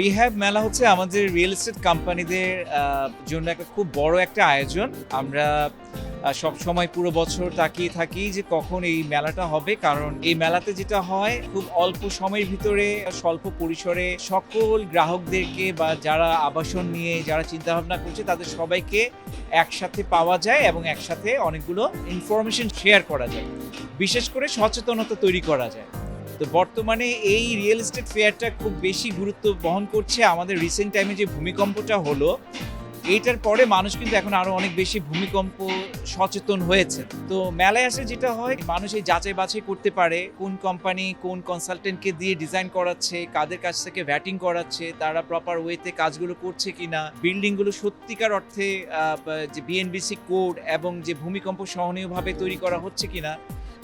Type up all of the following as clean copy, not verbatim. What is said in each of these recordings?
Rehab মেলা হচ্ছে আমাদের রিয়েল এস্টেট কোম্পানিদের জন্য একটা খুব বড় একটা আয়োজন। আমরা সব সময় পুরো বছর তাকিয়ে থাকি যে কখন এই মেলাটা হবে, কারণ এই মেলাতে যেটা হয় খুব অল্প সময়ের ভিতরে স্বল্প পরিসরে সকল গ্রাহকদেরকে বা যারা আবাসন নিয়ে যারা চিন্তা ভাবনা করছে তাদের সবাইকে একসাথে পাওয়া যায় এবং একসাথে অনেকগুলো ইনফরমেশন শেয়ার করা যায়, বিশেষ করে সচেতনতা তৈরি করা যায়। তো বর্তমানে এই রিয়েল এস্টেট ফেয়ারটা খুব বেশি গুরুত্ব বহন করছে। আমাদের রিসেন্ট টাইমে যে ভূমিকম্পটা হলো, এইটার পরে মানুষ কিন্তু এখন আরো অনেক বেশি ভূমিকম্প সচেতন হয়েছে। তো মেলায় আসলে যেটা হয়, মানুষ এই যাচাই বাছাই করতে পারে কোন কোম্পানি কোন কনসালটেন্টকে দিয়ে ডিজাইন করাচ্ছে, কাদের কাছ থেকে ভ্যাটিং করাচ্ছে, তারা প্রপার ওয়েতে কাজগুলো করছে কিনা, বিল্ডিংগুলো সত্যিকার অর্থে যে বিএনবিসি কোড এবং যে ভূমিকম্প সহনীয়ভাবে তৈরি করা হচ্ছে কিনা।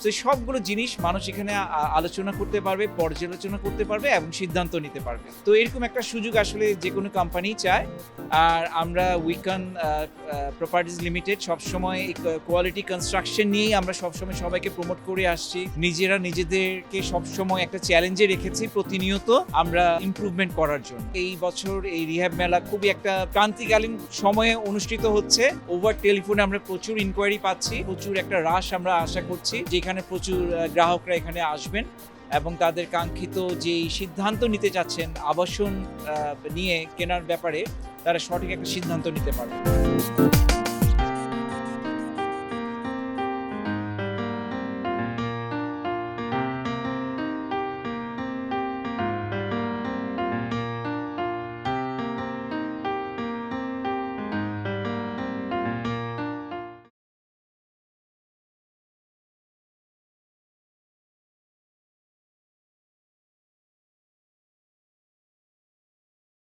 তো সবগুলো জিনিস মানুষ এখানে আলোচনা করতে পারবে, পর্যালোচনা করতে পারবে এবং সিদ্ধান্ত নিতে পারবে। তো এরকম একটা সুযোগ আসলে যে কোনো কোম্পানি চায়। আর আমরা উইকান প্রপার্টিজ লিমিটেড সবসময় কোয়ালিটি কনস্ট্রাকশন নিয়েই আমরা সবসময় সবাইকে প্রমোট করে আসছি। নিজেদেরকে সবসময় একটা চ্যালেঞ্জে রেখেছি প্রতিনিয়ত আমরা ইমপ্রুভমেন্ট করার জন্য। এই বছর এই রিহ্যাব মেলা খুবই একটা ক্রান্তিকালীন সময়ে অনুষ্ঠিত হচ্ছে। ওভার টেলিফোনে আমরা প্রচুর ইনকোয়ারি পাচ্ছি, প্রচুর একটা রাশ আমরা আশা করছি, যেখানে প্রচুর গ্রাহকরা এখানে আসবেন এবং তাদের কাঙ্ক্ষিত যে সিদ্ধান্ত নিতে চাচ্ছেন আবাসন নিয়ে কেনার ব্যাপারে, তারা সঠিক একটা সিদ্ধান্ত নিতে পারবে।